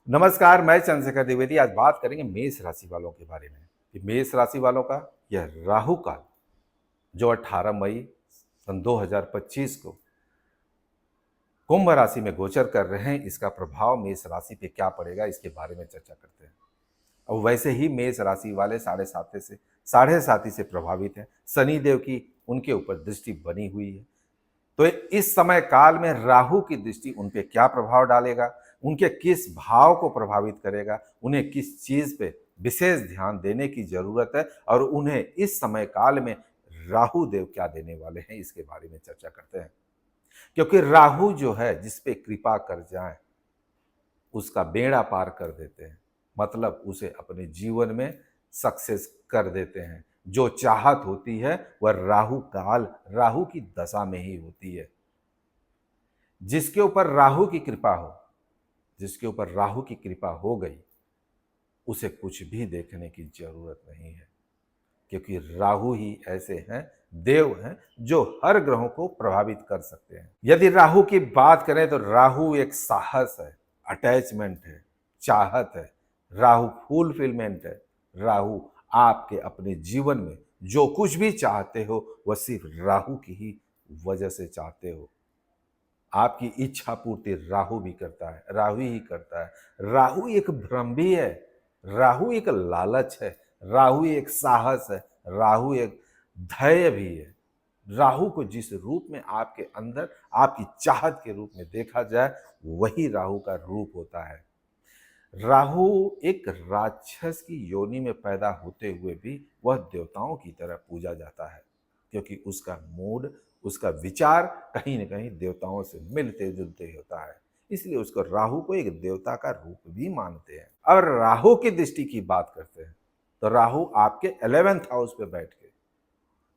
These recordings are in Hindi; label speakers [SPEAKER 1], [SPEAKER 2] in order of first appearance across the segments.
[SPEAKER 1] नमस्कार, मैं चंद्रशेखर द्विवेदी। आज बात करेंगे मेष राशि वालों के बारे में कि मेष राशि वालों का यह राहु काल जो 18 मई सन 2025 को कुंभ राशि में गोचर कर रहे हैं, इसका प्रभाव मेष राशि पे क्या पड़ेगा, इसके बारे में चर्चा करते हैं। और वैसे ही मेष राशि वाले साढ़े साथी से प्रभावित हैं। शनि देव की उनके ऊपर दृष्टि बनी हुई है। तो इस समय काल में राहु की दृष्टि उन पे क्या प्रभाव डालेगा, उनके किस भाव को प्रभावित करेगा, उन्हें किस चीज पे विशेष ध्यान देने की जरूरत है और उन्हें इस समय काल में राहु देव क्या देने वाले हैं, इसके बारे में चर्चा करते हैं। क्योंकि राहु जो है जिस पे कृपा कर जाए उसका बेड़ा पार कर देते हैं, मतलब उसे अपने जीवन में सक्सेस कर देते हैं। जो चाहत होती है वह राहु की दशा में ही होती है। जिसके ऊपर राहु की कृपा हो, जिसके ऊपर राहु की कृपा हो गई, उसे कुछ भी देखने की जरूरत नहीं है। क्योंकि राहु ही ऐसे हैं, देव हैं, जो हर ग्रहों को प्रभावित कर सकते हैं। यदि राहु की बात करें तो राहु एक साहस है, अटैचमेंट है, चाहत है। राहु फुलफिलमेंट है। राहु आपके अपने जीवन में जो कुछ भी चाहते हो वह सिर्फ राहु की ही वजह से चाहते हो। आपकी इच्छा पूर्ति राहु भी करता है, राहु ही करता है। राहु एक भ्रम भी है, राहु एक लालच है, राहु एक साहस है, राहु एक धैर्य भी है। राहु को जिस रूप में आपके अंदर आपकी चाहत के रूप में देखा जाए वही राहु का रूप होता है। राहु एक राक्षस की योनि में पैदा होते हुए भी वह देवताओं की तरह पूजा जाता है। क्योंकि उसका मूड, उसका विचार कहीं न कहीं देवताओं से मिलते जुलते होता है, इसलिए उसको राहु को एक देवता का रूप भी मानते हैं। और राहु की दृष्टि की बात करते हैं तो राहु आपके 11th हाउस पे बैठ के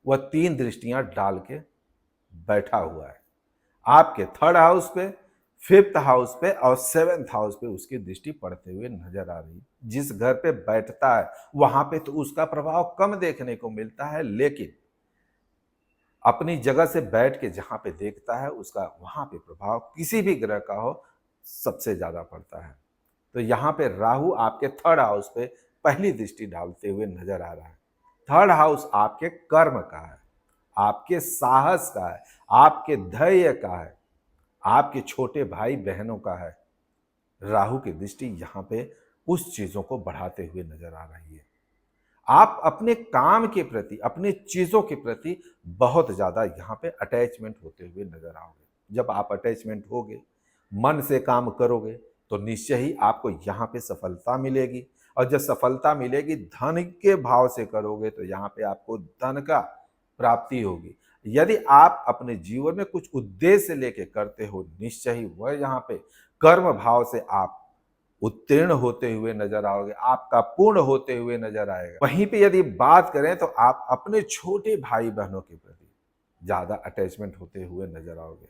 [SPEAKER 1] वह 3 दृष्टियां डाल के बैठा हुआ है। आपके 3rd हाउस पे, 5th हाउस पे और 7th हाउस पे उसकी दृष्टि पड़ते हुए नजर आ रही। जिस घर पे बैठता है वहां पे तो उसका प्रभाव कम देखने को मिलता है, लेकिन अपनी जगह से बैठ के जहां पे देखता है उसका वहां पे प्रभाव किसी भी ग्रह का हो सबसे ज्यादा पड़ता है। तो यहाँ पे राहु आपके 3rd हाउस पे पहली दृष्टि डालते हुए नजर आ रहा है। 3rd हाउस आपके कर्म का है, आपके साहस का है, आपके धैर्य का है, आपके छोटे भाई बहनों का है। राहु की दृष्टि यहाँ पे उस चीजों को बढ़ाते हुए नजर आ रही है। आप अपने काम के प्रति, अपने चीजों के प्रति बहुत ज्यादा यहाँ पे अटैचमेंट होते हुए नजर आओगे। जब आप अटैचमेंट होगे, मन से काम करोगे तो निश्चय ही आपको यहाँ पे सफलता मिलेगी। और जब सफलता मिलेगी धन के भाव से करोगे तो यहाँ पे आपको धन का प्राप्ति होगी। यदि आप अपने जीवन में कुछ उद्देश्य लेके करते हो, निश्चय ही वह यहाँ पे कर्म भाव से आप उत्तीर्ण होते हुए नजर आओगे, आपका पूर्ण होते हुए नजर आएगा। वहीं पे यदि बात करें तो आप अपने छोटे भाई बहनों के प्रति ज्यादा अटैचमेंट होते हुए नजर आओगे।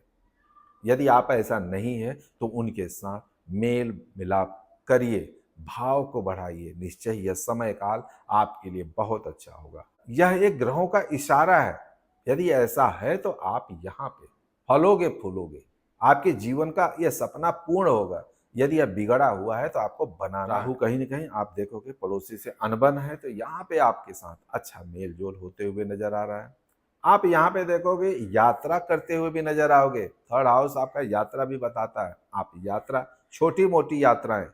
[SPEAKER 1] यदि आप ऐसा नहीं है तो उनके साथ मेल मिलाप करिए, भाव को बढ़ाइए। निश्चय यह समय काल आपके लिए बहुत अच्छा होगा। यह एक ग्रहों का इशारा है। यदि ऐसा है तो आप यहाँ पे फलोगे फूलोगे, आपके जीवन का यह सपना पूर्ण होगा। यदि यह बिगड़ा हुआ है तो आपको बनाना। राहु कहीं ना कहीं आप देखोगे पड़ोसी से अनबन है, तो यहाँ पे आपके साथ अच्छा मेल जोल होते हुए नजर आ रहा है। आप यहाँ पे देखोगे यात्रा करते हुए भी नजर आओगे। 3rd हाउस आपका यात्रा भी बताता है। आप यात्रा, छोटी मोटी यात्राएं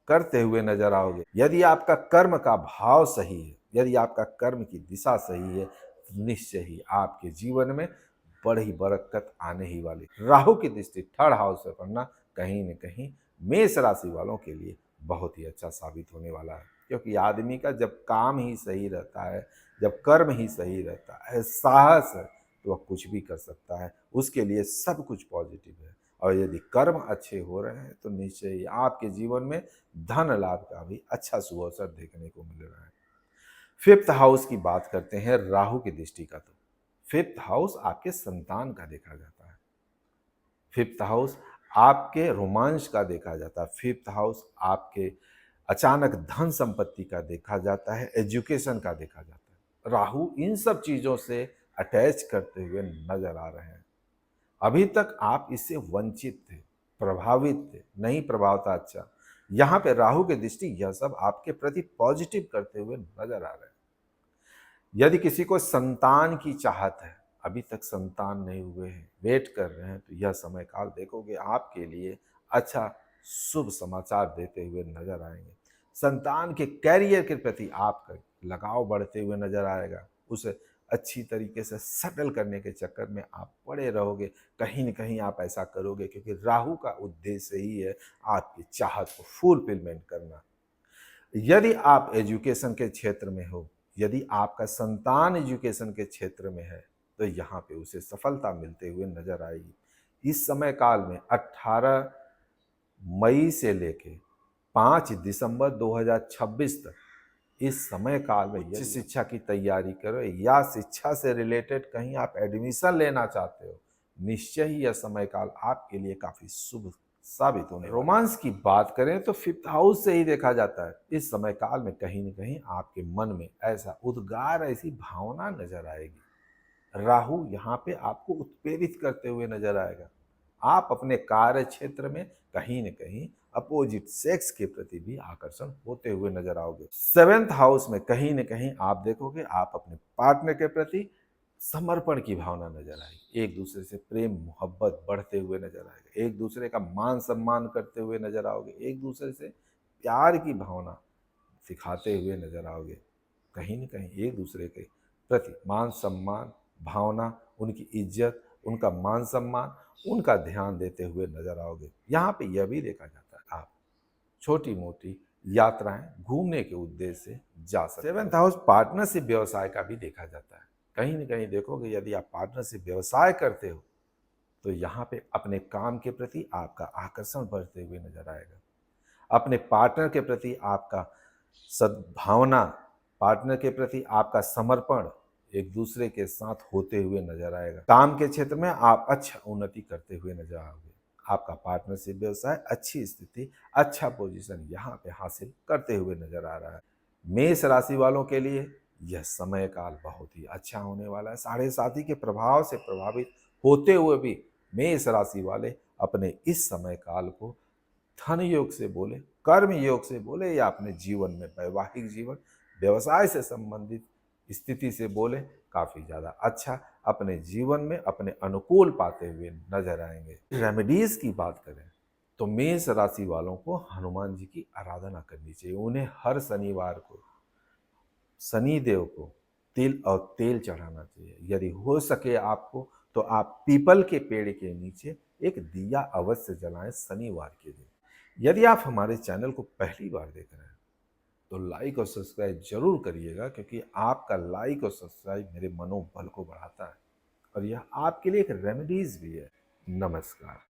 [SPEAKER 1] करते हुए नजर आओगे। यदि आपका कर्म का भाव सही है, यदि आपका कर्म की दिशा सही है, तो निश्चय ही आपके जीवन में बड़ी बरकत आने ही वाली। राहु की दृष्टि 3rd हाउस से पड़ना कहीं न कहीं मेष राशि वालों के लिए बहुत ही अच्छा साबित होने वाला है। क्योंकि आदमी का जब काम ही सही रहता है, जब कर्म ही सही रहता है, साहस है, तो वह कुछ भी कर सकता है। उसके लिए सब कुछ पॉजिटिव है। और यदि कर्म अच्छे हो रहे हैं तो निश्चय ही आपके जीवन में धन लाभ का भी अच्छा सुअवसर देखने को मिल रहा है। 5th हाउस की बात करते हैं राहु की दृष्टि का, तो 5th हाउस आपके संतान का देखा जाता है। 5th हाउस आपके रोमांच का देखा जाता है। 5th हाउस आपके अचानक धन संपत्ति का देखा जाता है, एजुकेशन का देखा जाता है। राहु इन सब चीजों से अटैच करते हुए नजर आ रहे हैं। अभी तक आप इससे वंचित थे, प्रभावित थे, नहीं प्रभाव था अच्छा, यहाँ पे राहु की दृष्टि यह सब आपके प्रति पॉजिटिव करते हुए नजर आ रहे हैं। यदि किसी को संतान की चाहत है, अभी तक संतान नहीं हुए हैं, वेट कर रहे हैं, तो यह समय काल देखोगे आपके लिए अच्छा शुभ समाचार देते हुए नजर आएंगे। संतान के कैरियर के प्रति आपका लगाव बढ़ते हुए नजर आएगा। उसे अच्छी तरीके से सेटल करने के चक्कर में आप पड़े रहोगे। कहीं न कहीं आप ऐसा करोगे क्योंकि राहु का उद्देश्य ही है आपकी चाहत को फुलफिलमेंट करना। यदि आप एजुकेशन के क्षेत्र में हो, यदि आपका संतान एजुकेशन के क्षेत्र में है, तो यहाँ पे उसे सफलता मिलते हुए नजर आएगी। इस समय काल में 18 मई से लेके 5 दिसंबर 2026 तक इस समय काल में उच्च शिक्षा की तैयारी करो या शिक्षा से रिलेटेड कहीं आप एडमिशन लेना चाहते हो, निश्चय ही यह समय काल आपके लिए काफी शुभ साबित होने। रोमांस की बात करें तो 5th हाउस से ही देखा जाता है। इस समय काल में कहीं न कहीं आपके मन में ऐसा उद्गार, ऐसी भावना नजर आएगी। राहु यहाँ पे आपको उत्प्रेरित करते हुए नजर आएगा। आप अपने कार्य क्षेत्र में कहीं न कहीं अपोजिट सेक्स के प्रति भी आकर्षण होते हुए नजर आओगे। 7th हाउस में कहीं न कहीं आप देखोगे आप अपने पार्टनर के प्रति समर्पण की भावना नजर आएगी। एक दूसरे से प्रेम मोहब्बत बढ़ते हुए नजर आएगा। एक दूसरे का मान सम्मान करते हुए नजर आओगे। एक दूसरे से प्यार की भावना सिखाते हुए नजर आओगे। कहीं न कहीं एक दूसरे के प्रति मान सम्मान भावना, उनकी इज्जत, उनका मान सम्मान, उनका ध्यान देते हुए नजर आओगे। यहाँ पे यह भी देखा जाता है आप छोटी मोटी यात्राएं घूमने के उद्देश्य से जा सकते हैं। 7th हाउस पार्टनरशिप व्यवसाय का भी देखा जाता है। कहीं न कहीं देखोगे यदि आप पार्टनरशिप व्यवसाय करते हो, तो यहाँ पे अपने काम के प्रति आपका आकर्षण बढ़ते हुए नजर आएगा। अपने पार्टनर के प्रति आपका सद्भावना, पार्टनर के प्रति आपका समर्पण एक दूसरे के साथ होते हुए नजर आएगा। काम के क्षेत्र में आप अच्छा उन्नति करते हुए नजर आओगे। आपका पार्टनरशिप व्यवसाय अच्छी स्थिति, अच्छा पोजीशन यहाँ पे हासिल करते हुए नजर आ रहा है। मेष राशि वालों के लिए यह समय काल बहुत ही अच्छा होने वाला है। साढ़े साथी के प्रभाव से प्रभावित होते हुए भी मेष राशि वाले अपने इस समय काल को धन योग से बोले, कर्म योग से बोले या अपने जीवन में वैवाहिक जीवन, व्यवसाय से संबंधित स्थिति से बोले, काफी ज्यादा अच्छा अपने जीवन में अपने अनुकूल पाते हुए नजर आएंगे। रेमेडीज की बात करें तो मेष राशि वालों को हनुमान जी की आराधना करनी चाहिए। उन्हें हर शनिवार को शनि देव को तिल और तेल चढ़ाना चाहिए। यदि हो सके आपको तो आप पीपल के पेड़ के नीचे एक दिया अवश्य जलाएं शनिवार के दिन। यदि आप हमारे चैनल को पहली बार देख रहे हैं तो लाइक और सब्सक्राइब जरूर करिएगा, क्योंकि आपका लाइक और सब्सक्राइब मेरे मनोबल को बढ़ाता है और यह आपके लिए एक रेमेडीज भी है। नमस्कार।